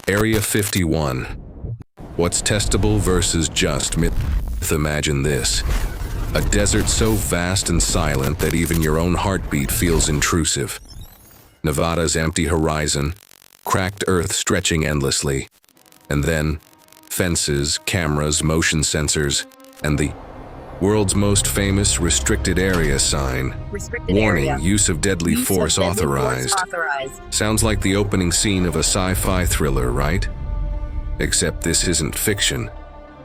Area 51. What's testable versus just myth? Imagine this. A desert so vast and silent that even your own heartbeat feels intrusive. Nevada's empty horizon, cracked earth stretching endlessly, and then fences, cameras, motion sensors, and the world's most famous restricted area sign. Warning, use of deadly force authorized. Sounds like the opening scene of a sci-fi thriller, right? Except this isn't fiction.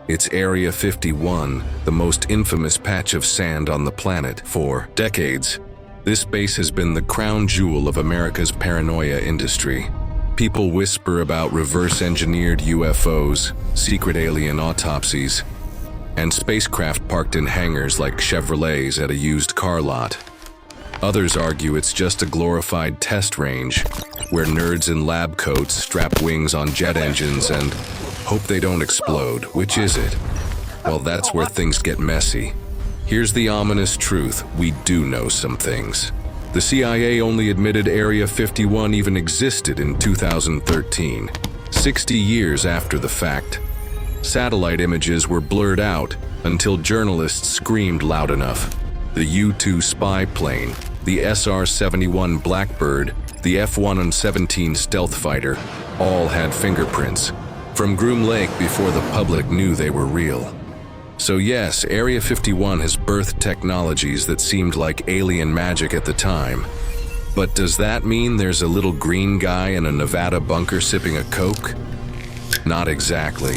It's Area 51, the most infamous patch of sand on the planet. For decades, this base has been the crown jewel of America's paranoia industry. People whisper about reverse-engineered UFOs, secret alien autopsies, and spacecraft parked in hangars like Chevrolets at a used car lot. Others argue it's just a glorified test range, where nerds in lab coats strap wings on jet engines and hope they don't explode. Which is it? Well, that's where things get messy. Here's the ominous truth: we do know some things. The CIA only admitted Area 51 even existed in 2013, 60 years after the fact. Satellite images were blurred out until journalists screamed loud enough. The U-2 spy plane, the SR-71 Blackbird, the F-117 stealth fighter, all had fingerprints from Groom Lake before the public knew they were real. So yes, Area 51 has birthed technologies that seemed like alien magic at the time. But does that mean there's a little green guy in a Nevada bunker sipping a Coke? Not exactly.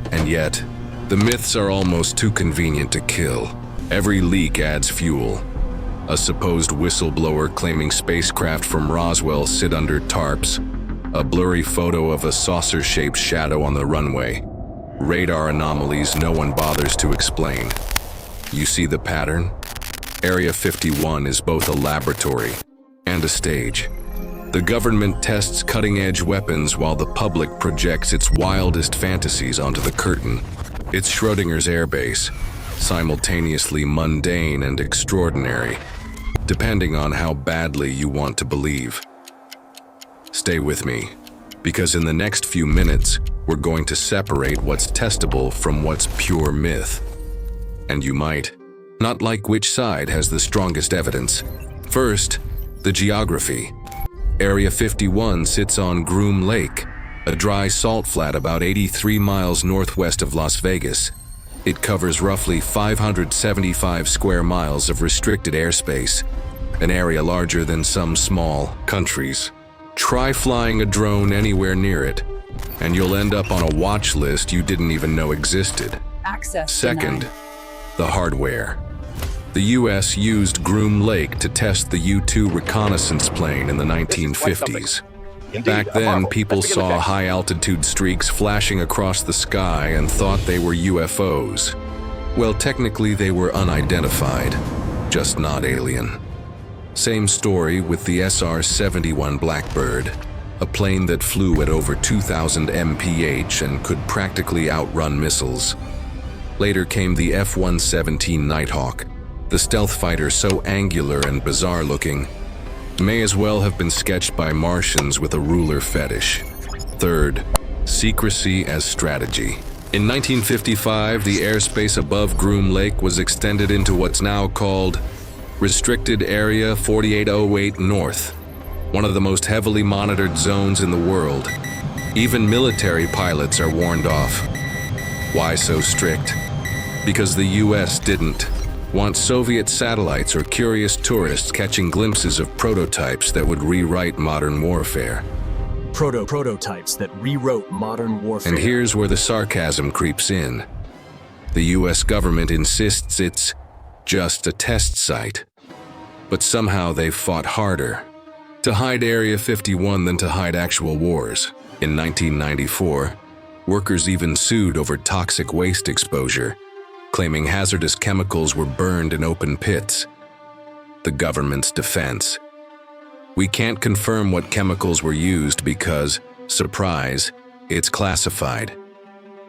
And yet, the myths are almost too convenient to kill. Every leak adds fuel. A supposed whistleblower claiming spacecraft from Roswell sit under tarps. A blurry photo of a saucer-shaped shadow on the runway. Radar anomalies no one bothers to explain. You see the pattern? Area 51 is both a laboratory and a stage. The government tests cutting-edge weapons while the public projects its wildest fantasies onto the curtain. It's Schrodinger's airbase, simultaneously mundane and extraordinary, depending on how badly you want to believe. Stay with me, because in the next few minutes, we're going to separate what's testable from what's pure myth. And you might not like which side has the strongest evidence. First, the geography. Area 51 sits on Groom Lake, a dry salt flat about 83 miles northwest of Las Vegas. It covers roughly 575 square miles of restricted airspace, an area larger than some small countries. Try flying a drone anywhere near it, and you'll end up on a watch list you didn't even know existed. Second, the hardware. The U.S. used Groom Lake to test the U-2 reconnaissance plane in the 1950s. Back then, people saw high-altitude streaks flashing across the sky and thought they were UFOs. Well, technically they were unidentified, just not alien. Same story with the SR-71 Blackbird, a plane that flew at over 2,000 mph and could practically outrun missiles. Later came the F-117 Nighthawk, the stealth fighter so angular and bizarre-looking, may as well have been sketched by Martians with a ruler fetish. Third, secrecy as strategy. In 1955, the airspace above Groom Lake was extended into what's now called Restricted Area 4808 North, one of the most heavily monitored zones in the world. Even military pilots are warned off. Why so strict? Because the US didn't want Soviet satellites or curious tourists catching glimpses of prototypes that would rewrite modern warfare. Prototypes that rewrote modern warfare. And here's where the sarcasm creeps in. The US government insists it's just a test site. But somehow they've fought harder to hide Area 51 than to hide actual wars. In 1994, workers even sued over toxic waste exposure, claiming hazardous chemicals were burned in open pits. The government's defense: we can't confirm what chemicals were used because, surprise, it's classified.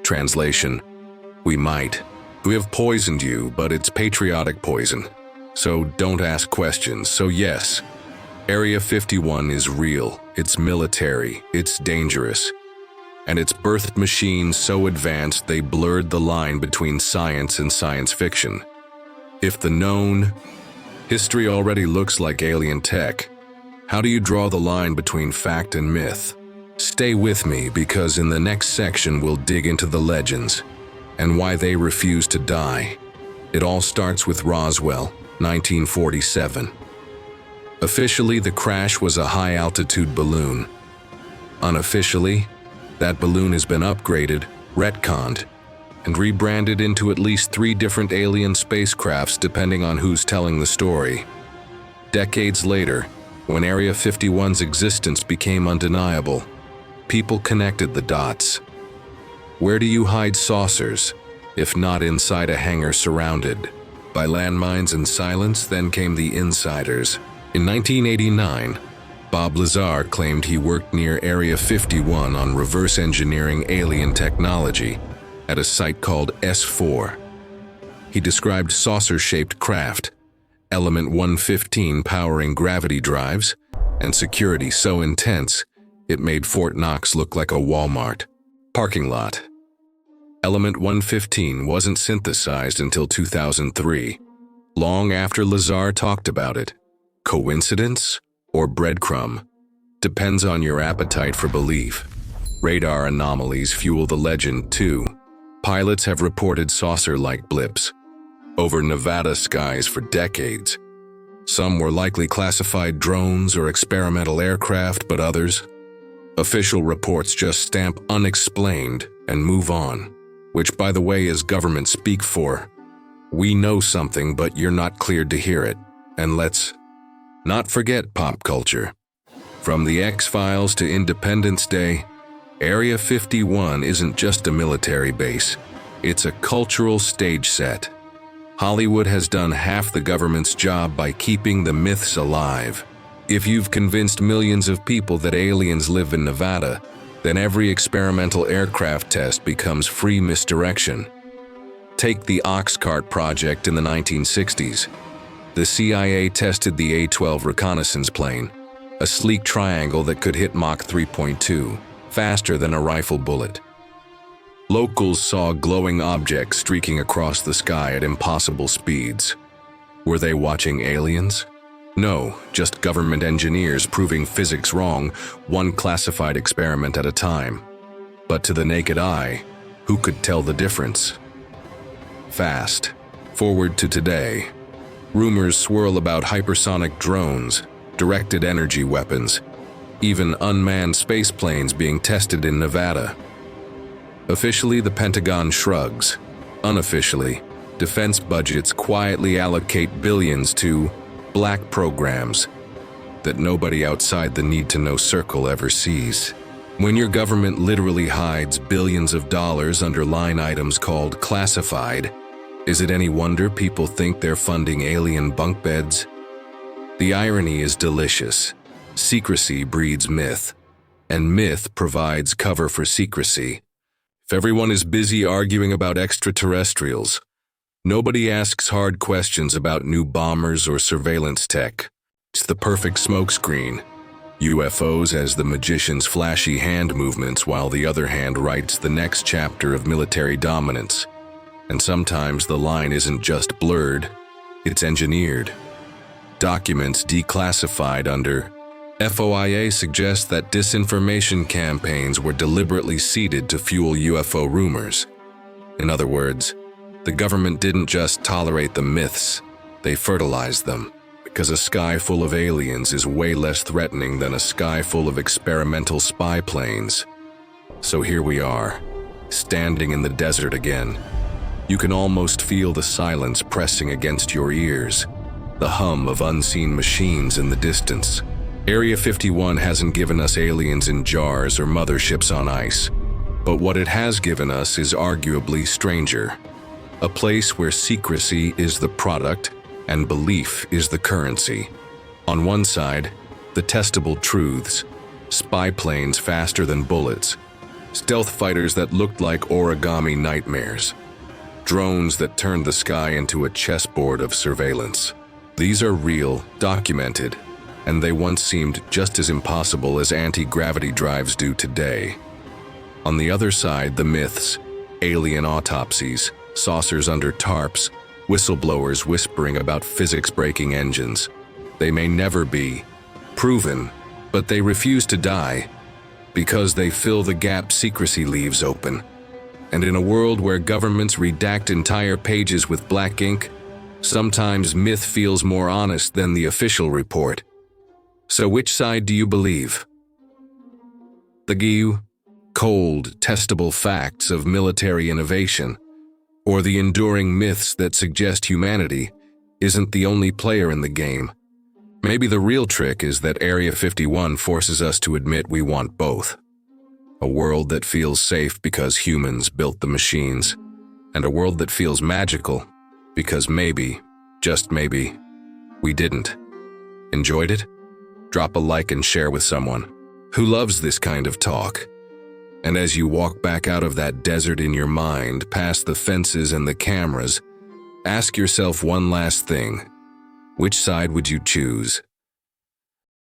Translation: we might. We have poisoned you, but it's patriotic poison. So don't ask questions. So yes, Area 51 is real, it's military, it's dangerous. and its birthed machines so advanced they blurred the line between science and science fiction. If the known history already looks like alien tech, how do you draw the line between fact and myth? Stay with me, because in the next section we'll dig into the legends and why they refuse to die. It all starts with Roswell, 1947. Officially, the crash was a high-altitude balloon. Unofficially, that balloon has been upgraded, retconned, and rebranded into at least 3 different alien spacecrafts depending on who's telling the story. Decades later, when Area 51's existence became undeniable, people connected the dots. Where do you hide saucers, if not inside a hangar surrounded by landmines and silence? Then came the insiders. In 1989, Bob Lazar claimed he worked near Area 51 on reverse engineering alien technology at a site called S4. He described saucer-shaped craft, Element 115 powering gravity drives, and security so intense it made Fort Knox look like a Walmart parking lot. Element 115 wasn't synthesized until 2003, long after Lazar talked about it. Coincidence or breadcrumb? Depends on your appetite for belief. Radar anomalies fuel the legend too. Pilots have reported saucer-like blips over Nevada skies for decades. Some were likely classified drones or experimental aircraft, but others, official reports just stamp unexplained and move on, which, by the way, is government speak for we know something, but you're not cleared to hear it. And let's not forget pop culture. From the X-Files to Independence Day, Area 51 isn't just a military base. It's a cultural stage set. Hollywood has done half the government's job by keeping the myths alive. If you've convinced millions of people that aliens live in Nevada, then every experimental aircraft test becomes free misdirection. Take the Ox Cart project in the 1960s. The CIA tested the A-12 reconnaissance plane, a sleek triangle that could hit Mach 3.2, faster than a rifle bullet. Locals saw glowing objects streaking across the sky at impossible speeds. Were they watching aliens? No, just government engineers proving physics wrong, one classified experiment at a time. But to the naked eye, who could tell the difference? Fast forward to today. Rumors swirl about hypersonic drones, directed energy weapons, even unmanned spaceplanes being tested in Nevada. Officially, the Pentagon shrugs. Unofficially, defense budgets quietly allocate billions to black programs that nobody outside the need-to-know circle ever sees. When your government literally hides billions of dollars under line items called classified, is it any wonder people think they're funding alien bunk beds? The irony is delicious. Secrecy breeds myth, and myth provides cover for secrecy. If everyone is busy arguing about extraterrestrials, nobody asks hard questions about new bombers or surveillance tech. It's the perfect smokescreen. UFOs as the magician's flashy hand movements, while the other hand writes the next chapter of military dominance. And sometimes the line isn't just blurred, it's engineered. Documents declassified under FOIA suggest that disinformation campaigns were deliberately seeded to fuel UFO rumors. In other words, the government didn't just tolerate the myths, they fertilized them, because a sky full of aliens is way less threatening than a sky full of experimental spy planes. So here we are, standing in the desert again. You can almost feel the silence pressing against your ears, the hum of unseen machines in the distance. Area 51 hasn't given us aliens in jars or motherships on ice, but what it has given us is arguably stranger. A place where secrecy is the product and belief is the currency. On one side, the testable truths, spy planes faster than bullets, stealth fighters that looked like origami nightmares, drones that turned the sky into a chessboard of surveillance. These are real, documented, and they once seemed just as impossible as anti-gravity drives do today. On the other side, the myths, alien autopsies, saucers under tarps, whistleblowers whispering about physics-breaking engines. They may never be proven, but they refuse to die because they fill the gap secrecy leaves open. And in a world where governments redact entire pages with black ink, sometimes myth feels more honest than the official report. So which side do you believe? The cold, testable facts of military innovation, or the enduring myths that suggest humanity isn't the only player in the game? Maybe the real trick is that Area 51 forces us to admit we want both. A world that feels safe because humans built the machines, and a world that feels magical because maybe, just maybe, we didn't. Enjoyed it? Drop a like and share with someone who loves this kind of talk. And as you walk back out of that desert in your mind, past the fences and the cameras, ask yourself one last thing. Which side would you choose?